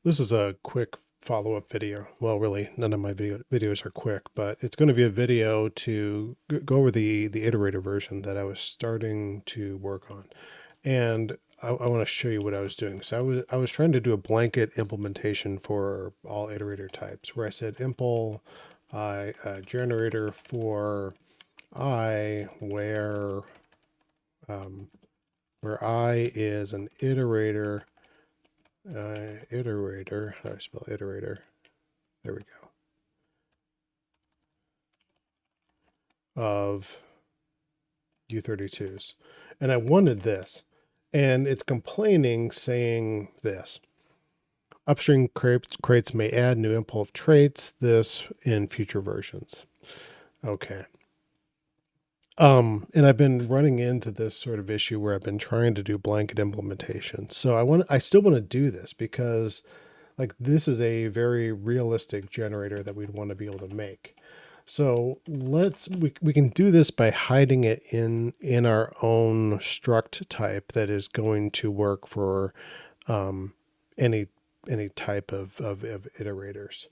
This is a quick follow-up video. Well, really, none of my videos are quick, but it's going to be a video to go over the iterator version that I was starting to work on. And I want to show you what I was doing. So I was trying to do a blanket implementation for all iterator types, where I said impl generator for I, where I is an iterator. How do I spell iterator? There we go. Of U32s. And I wanted this. And it's complaining saying this. Upstream crates may add new impulse traits, this in future versions. Okay. And I've been running into this sort of issue where I've been trying to do blanket implementation. So I still want to do this because like this is a very realistic generator that we'd want to be able to make. So we can do this by hiding it in our own struct type that is going to work for any type of iterators.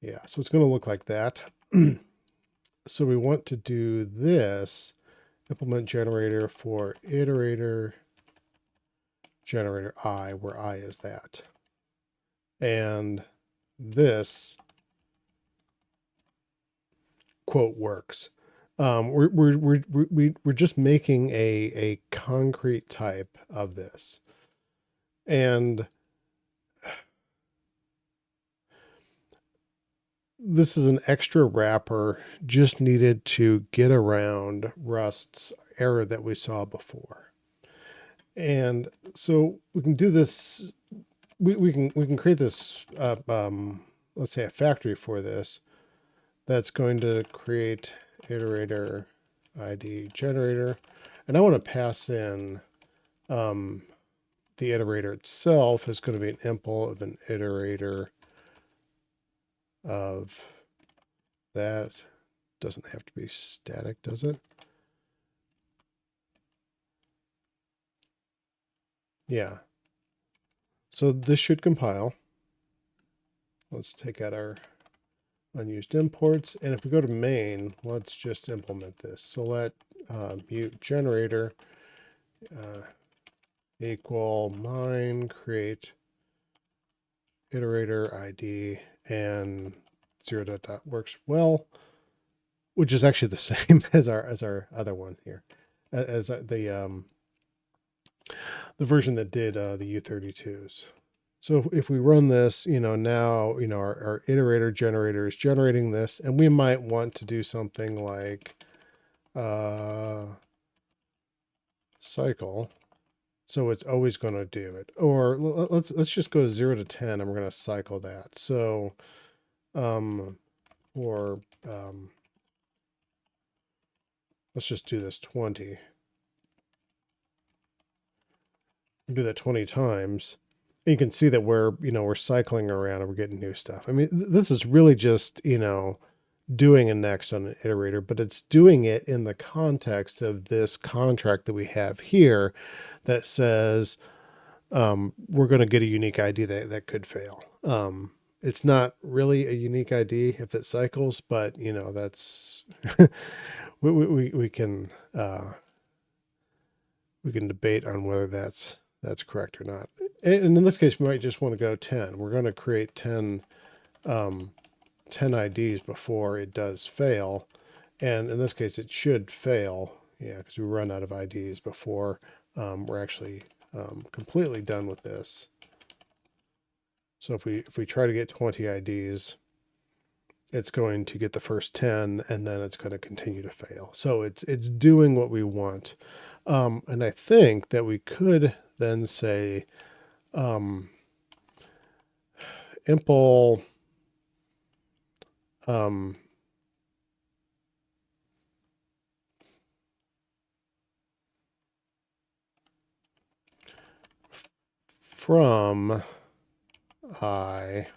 Yeah, so it's going to look like that. So we want to do this, implement generator for iterator generator I, where I is that. And this quote works. We're just making a concrete type of this. And this is an extra wrapper just needed to get around Rust's error that we saw before. And so we can do this. We can create this, let's say a factory for this that's going to create iterator ID generator. And I want to pass in the iterator itself is going to be an impl of an iterator of that. Doesn't have to be static, does it? Yeah. So this should compile. Let's take out our unused imports. And if we go to main, let's just implement this. So let mute generator equal mine create iterator ID and 0 dot dot works well, which is actually the same as our other one here, as the version that did the U32s. So if we run this, now, our iterator generator is generating this, and we might want to do something like cycle. So it's always going to do it. Or let's just go to 0 to 10 and we're going to cycle that. So let's just do this 20. Do that 20 times. And you can see that we're cycling around and we're getting new stuff. I mean, this is really just, doing a next on an iterator, but it's doing it in the context of this contract that we have here that says we're going to get a unique ID that could fail. It's not really a unique ID if it cycles, but that's we can debate on whether that's correct or not. And in this case, we might just want to go 10. We're going to create 10 IDs before it does fail. And in this case, it should fail. Yeah, because we run out of IDs before we're actually completely done with this. So if we try to get 20 IDs, it's going to get the first 10 and then it's going to continue to fail. So it's doing what we want. And I think that we could then say impl from I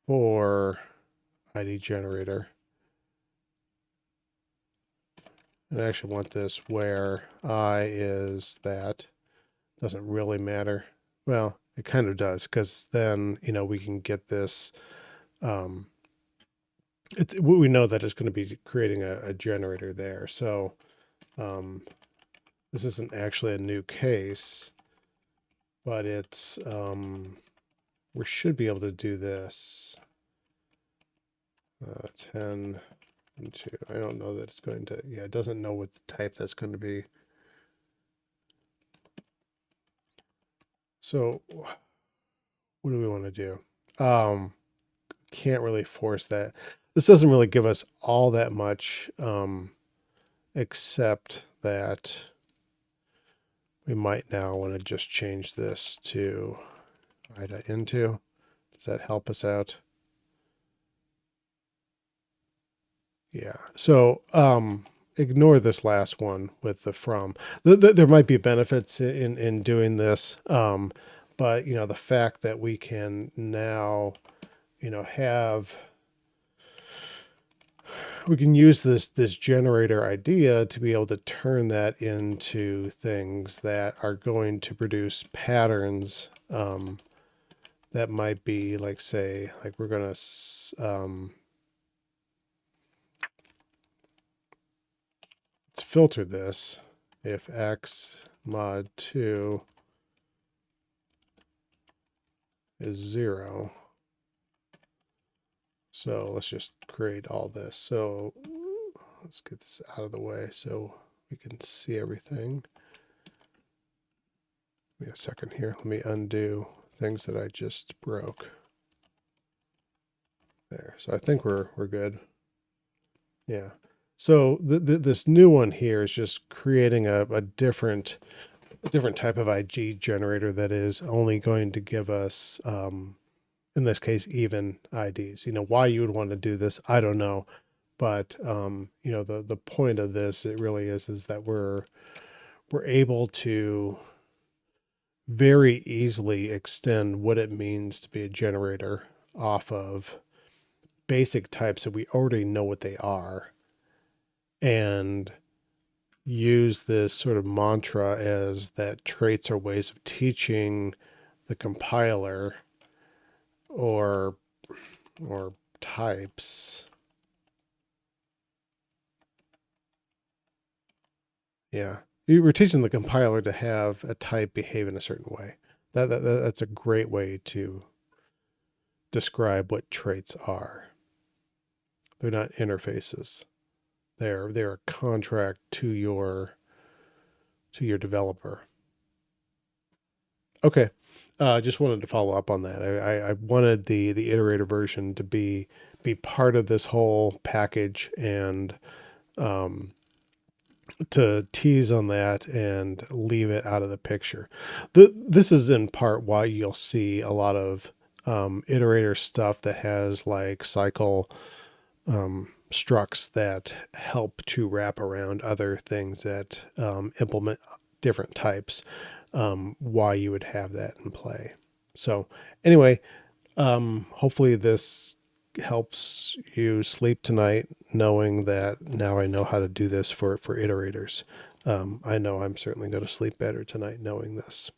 for ID generator. And I actually want this where I is that. Doesn't really matter. Well, it kind of does, because then, we can get this. We know that it's going to be creating a generator there. So this isn't actually a new case, but it's, we should be able to do this. 10 and 2. I don't know that it's going to, yeah, it doesn't know what the type that's going to be. So what do we want to do? Can't really force that. This doesn't really give us all that much, except that we might now want to just change this to ida into. Does that help us out? Yeah. So ignore this last one with the from. There might be benefits in doing this, but the fact that we can now have, we can use this generator idea to be able to turn that into things that are going to produce patterns, that might be like, say, like we're going to let's filter this if x mod 2 is 0. So let's just create all this. So let's get this out of the way so we can see everything. Give me a second here. Let me undo things that I just broke. There. So I think we're good. Yeah. So this new one here is just creating a different type of IG generator that is only going to give us, in this case, even IDs. Why you would want to do this, I don't know. But, the point of this, it really is that we're able to very easily extend what it means to be a generator off of basic types that we already know what they are, and use this sort of mantra as that traits are ways of teaching the compiler or types. Yeah. We're teaching the compiler to have a type behave in a certain way. That's a great way to describe what traits are. They're not interfaces. They're a contract to your developer. Okay. Just wanted to follow up on that. I wanted the iterator version to be part of this whole package, and to tease on that and leave it out of the picture. This is in part why you'll see a lot of iterator stuff that has like cycle structs that help to wrap around other things that implement different types, why you would have that in play. So anyway, hopefully this helps you sleep tonight, knowing that now I know how to do this for iterators. I know I'm certainly going to sleep better tonight knowing this.